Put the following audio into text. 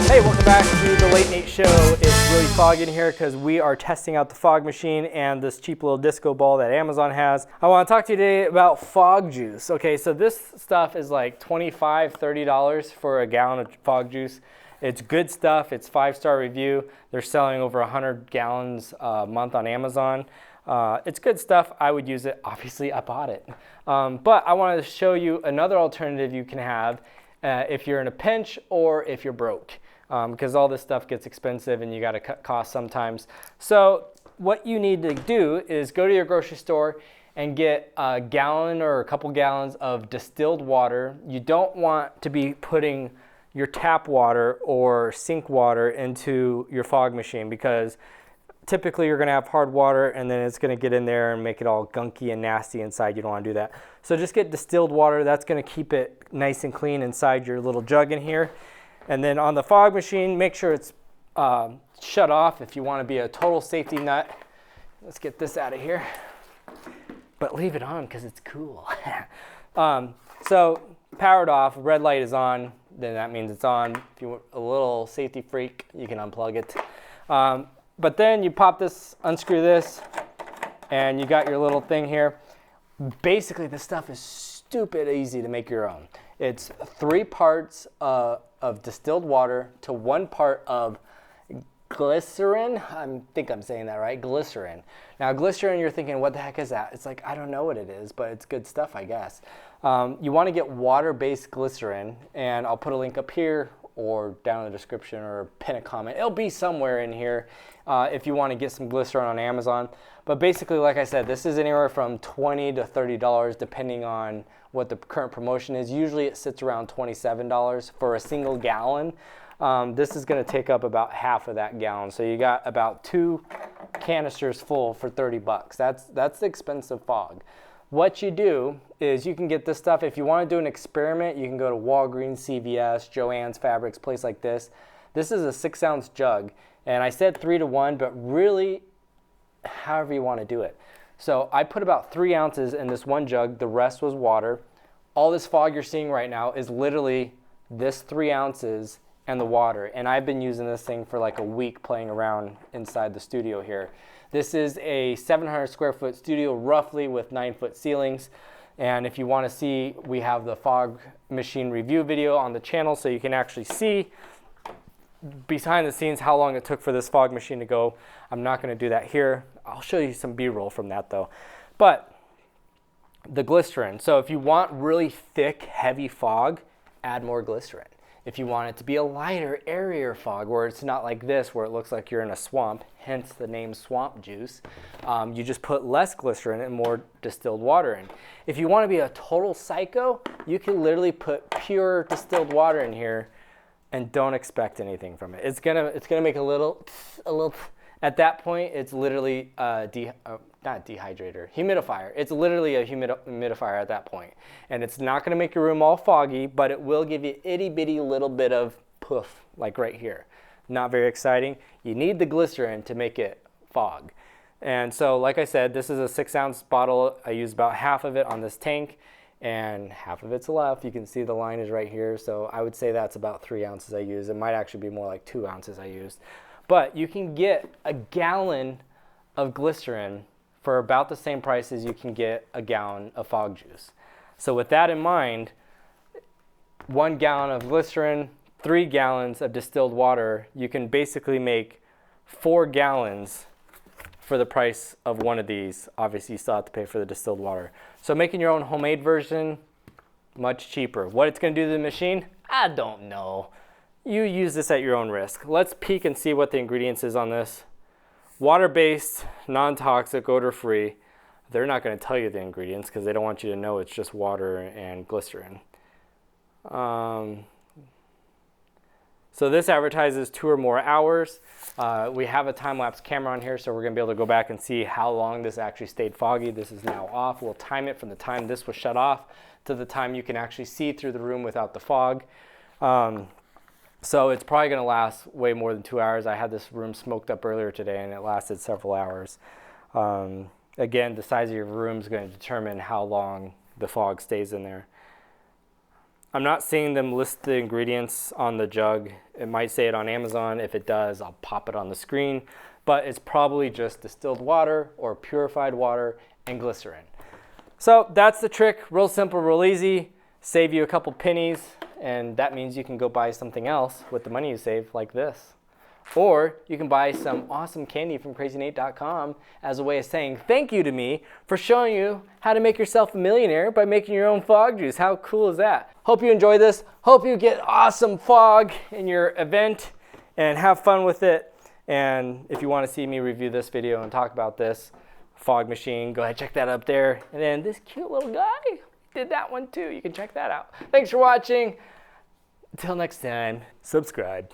Hey, welcome back to the Late Nate Show. It's really foggy in here because we are testing out the fog machine and this cheap little disco ball that Amazon has. I want to talk to you today about fog juice. Okay, so this stuff is like $25, $30 for a gallon of fog juice. It's good stuff. It's 5-star review. They're selling over 100 gallons a month on Amazon. It's good stuff. I would use it. Obviously, I bought it. But I wanted to show you another alternative you can have if you're in a pinch or if you're broke. Because all this stuff gets expensive and you got to cut costs sometimes. So what you need to do is go to your grocery store and get a gallon or a couple gallons of distilled water. You don't want to be putting your tap water or sink water into your fog machine because typically you're going to have hard water and then it's going to get in there and make it all gunky and nasty inside. You don't want to do that. So just get distilled water. That's going to keep it nice and clean inside your little jug in here. And then on the fog machine, make sure it's shut off if you want to be a total safety nut. Let's get this out of here. But leave it on because it's cool. So powered off, red light is on, then that means it's on. If you're a little safety freak, you can unplug it. But then you pop this, unscrew this, and you got your little thing here. Basically, this stuff is stupid easy to make your own. It's 3 parts of distilled water to 1 part of glycerin. I think I'm saying that right, glycerin. Now glycerin, you're thinking, what the heck is that? It's like, I don't know what it is, but it's good stuff, I guess. You want to get water-based glycerin, and I'll put a link up here or down in the description or pin a comment. It'll be somewhere in here if you want to get some glycerin on Amazon. But basically, like I said, this is anywhere from $20 to $30 depending on what the current promotion is. Usually it sits around $27 for a single gallon. This is going to take up about half of that gallon. So you got about 2 canisters full for 30 bucks. That's the expensive fog. What you do is you can get this stuff. If you want to do an experiment, you can go to Walgreens, CVS, Joann's Fabrics, place like this. This is a 6-ounce jug. And I said 3 to 1, but really, however you want to do it. So I put about 3 ounces in this one jug. The rest was water. All this fog you're seeing right now is literally this 3 ounces and the water. And I've been using this thing for like a week playing around inside the studio here. This is a 700 square foot studio roughly with 9-foot ceilings. And if you want to see, we have the fog machine review video on the channel so you can actually see behind the scenes how long it took for this fog machine to go. I'm not going to do that here. I'll show you some B-roll from that though. But the glycerin. So if you want really thick, heavy fog, add more glycerin. If you want it to be a lighter, airier fog where it's not like this where it looks like you're in a swamp, hence the name swamp juice, you just put less glycerin and more distilled water in. If you want to be a total psycho, you can literally put pure distilled water in here and don't expect anything from it. It's gonna make a little. At that point, it's literally not dehydrator, humidifier. It's literally a humidifier at that point, and it's not gonna make your room all foggy, but it will give you itty bitty little bit of poof, like right here. Not very exciting. You need the glycerin to make it fog. And so, like I said, this is a 6-ounce bottle. I use about half of it on this tank, and half of it's left. You can see the line is right here, so I would say that's about 3 ounces I use. It might actually be more like 2 ounces I used. But you can get a gallon of glycerin for about the same price as you can get a gallon of fog juice. So with that in mind, 1 gallon of glycerin, 3 gallons of distilled water, you can basically make 4 gallons for the price of one of these. Obviously, you still have to pay for the distilled water. So making your own homemade version, much cheaper. What it's going to do to the machine, I don't know. You use this at your own risk. Let's peek and see what the ingredients is on this. Water-based, non-toxic, odor-free. They're not going to tell you the ingredients because they don't want you to know it's just water and glycerin. So this advertises 2 or more hours. We have a time-lapse camera on here, so we're going to be able to go back and see how long this actually stayed foggy. This is now off. We'll time it from the time this was shut off to the time you can actually see through the room without the fog. So it's probably going to last way more than 2 hours. I had this room smoked up earlier today, and it lasted several hours. Again, the size of your room is going to determine how long the fog stays in there. I'm not seeing them list the ingredients on the jug. It might say it on Amazon. If it does, I'll pop it on the screen. But it's probably just distilled water or purified water and glycerin. So that's the trick. Real simple, real easy. Save you a couple pennies, and that means you can go buy something else with the money you save, like this. Or you can buy some awesome candy from CrazyNate.com as a way of saying thank you to me for showing you how to make yourself a millionaire by making your own fog juice. How cool is that? Hope you enjoy this. Hope you get awesome fog in your event and have fun with it. And if you want to see me review this video and talk about this fog machine, go ahead, check that up there. And then this cute little guy did that one too. You can check that out. Thanks for watching. Until next time, subscribe.